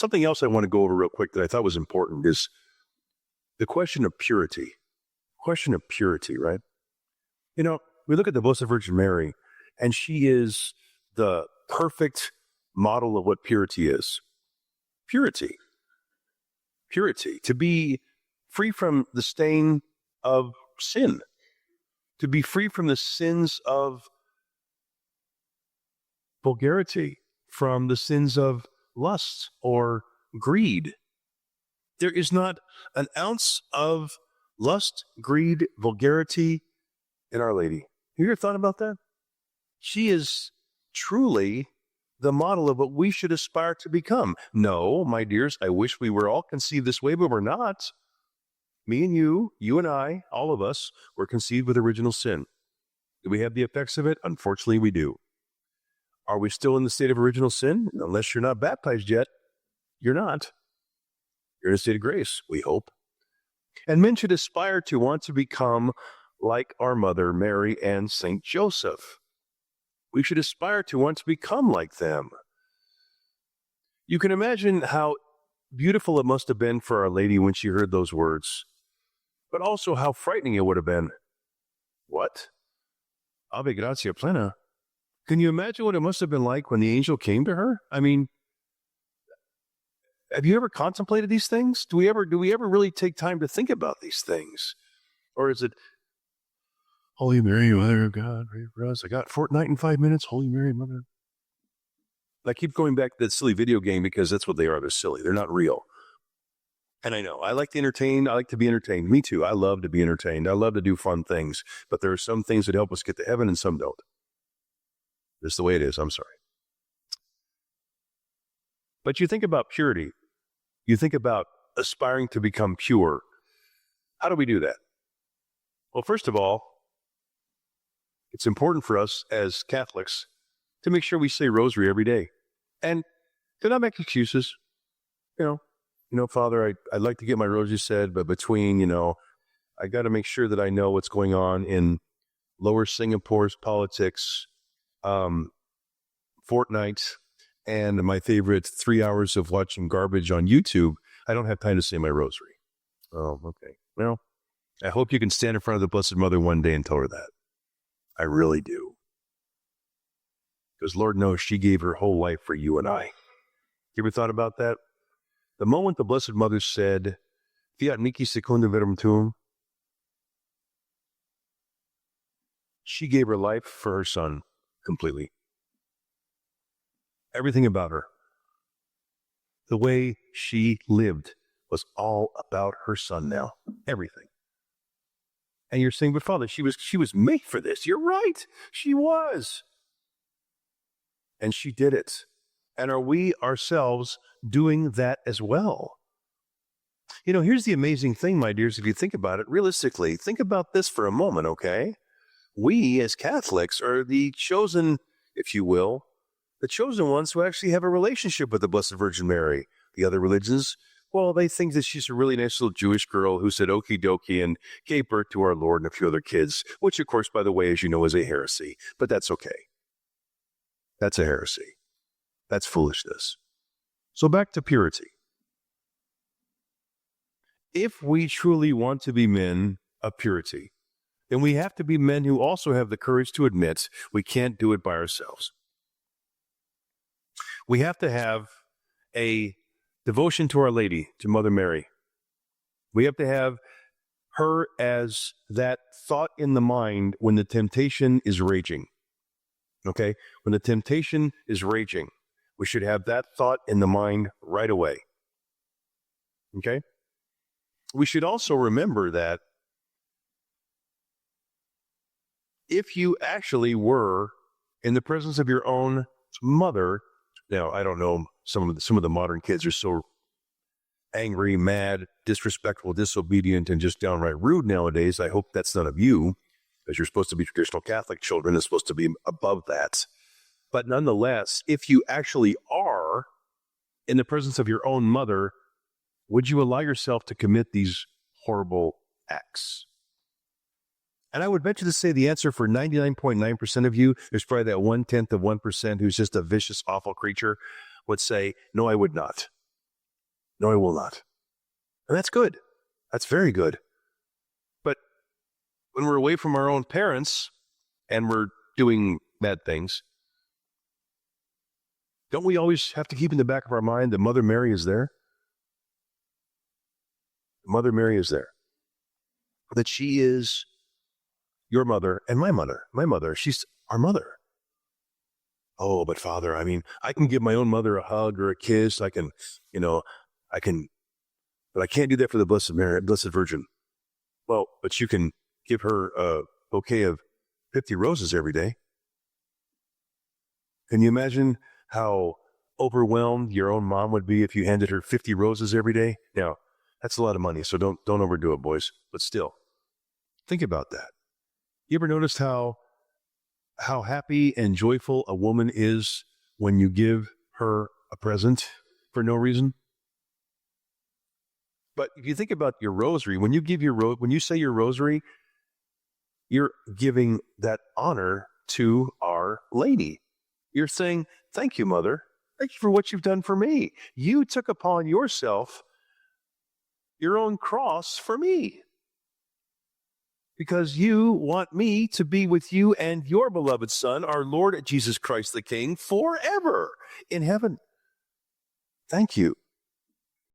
Something else I want to go over real quick that I thought was important is the question of purity. Question of purity, right? You know, we look at the Blessed Virgin Mary, and she is the perfect model of what purity is. Purity. Purity. To be free from the stain of sin. To be free from the sins of vulgarity, from the sins of lust or greed. There is not an ounce of lust, greed, vulgarity in Our Lady. Have you ever thought about that? She is truly the model of what we should aspire to become. No, my dears, I wish we were all conceived this way, but we're not. Me and you and I, all of us, were conceived with original sin. Do we have the effects of it? Unfortunately, we do. Are we still in the state of original sin? Unless you're not baptized yet, you're not. You're in a state of grace, we hope. And men should aspire to want to become like our mother, Mary, and Saint Joseph. We should aspire to want to become like them. You can imagine how beautiful it must have been for Our Lady when she heard those words, but also how frightening it would have been. What? Ave gratia plena. Can you imagine what it must have been like when the angel came to her? I mean, have you ever contemplated these things? Do we ever really take time to think about these things? Or is it, Holy Mary, Mother of God, pray for us. I got Fortnite in 5 minutes. Holy Mary, Mother. I keep going back to that silly video game because that's what they are. They're silly. They're not real. And I know, I like to entertain. I like to be entertained. Me too. I love to be entertained. I love to do fun things. But there are some things that help us get to heaven and some don't. That's the way it is. I'm sorry. But you think about purity. You think about aspiring to become pure. How do we do that? Well, first of all, it's important for us as Catholics to make sure we say Rosary every day. And to not make excuses. You know, Father, I'd like to get my Rosary said, but between, I got to make sure that I know what's going on in Lower Singapore's politics, Fortnite, and my favorite 3 hours of watching garbage on YouTube. I don't have time to say my Rosary. Oh, okay. Well, I hope you can stand in front of the Blessed Mother one day and tell her that. I really do. Because Lord knows she gave her whole life for you and I. You ever thought about that? The moment the Blessed Mother said, Fiat mihi secundum verum tuum, she gave her life for her son completely. Everything about her. The way she lived was all about her son now. Everything. And you're saying, but Father, she was made for this. You're right. She was. And she did it. And are we ourselves doing that as well? Here's the amazing thing, my dears, if you think about it realistically. Think about this for a moment, okay? We as Catholics are the chosen, if you will, the chosen ones who actually have a relationship with the Blessed Virgin Mary. The other religions, well, they think that she's a really nice little Jewish girl who said okie dokie and gave birth to our Lord and a few other kids, which, of course, by the way, as you know, is a heresy. But that's okay. That's a heresy. That's foolishness. So back to purity. If we truly want to be men of purity, then we have to be men who also have the courage to admit we can't do it by ourselves. We have to have a devotion to Our Lady, to Mother Mary. We have to have her as that thought in the mind when the temptation is raging. Okay? When the temptation is raging, we should have that thought in the mind right away. Okay? We should also remember that if you actually were in the presence of your own mother, now I don't know, some of the modern kids are so angry, mad, disrespectful, disobedient, and just downright rude nowadays. I hope that's none of you, because you're supposed to be traditional Catholic children. It's supposed to be above that. But nonetheless, if you actually are in the presence of your own mother, would you allow yourself to commit these horrible acts? And I would venture to say the answer for 99.9% of you, there's probably that 1/10 of 1% who's just a vicious, awful creature, would say, no, I would not. No, I will not. And that's good. That's very good. But when we're away from our own parents and we're doing bad things, don't we always have to keep in the back of our mind that Mother Mary is there? Mother Mary is there. That she is your mother and my mother. My mother, she's our mother. Oh, but Father, I mean, I can give my own mother a hug or a kiss. I can, but I can't do that for the Blessed Mary, Blessed Virgin. Well, but you can give her a bouquet of 50 roses every day. Can you imagine how overwhelmed your own mom would be if you handed her 50 roses every day? Now, that's a lot of money, so don't overdo it, boys. But still, think about that. You ever noticed how happy and joyful a woman is when you give her a present for no reason? But if you think about your rosary, when you say your rosary, you're giving that honor to Our Lady. You're saying, thank you, Mother. Thank you for what you've done for me. You took upon yourself your own cross for me, because you want me to be with you and your beloved Son, our Lord Jesus Christ the King, forever in heaven. Thank you.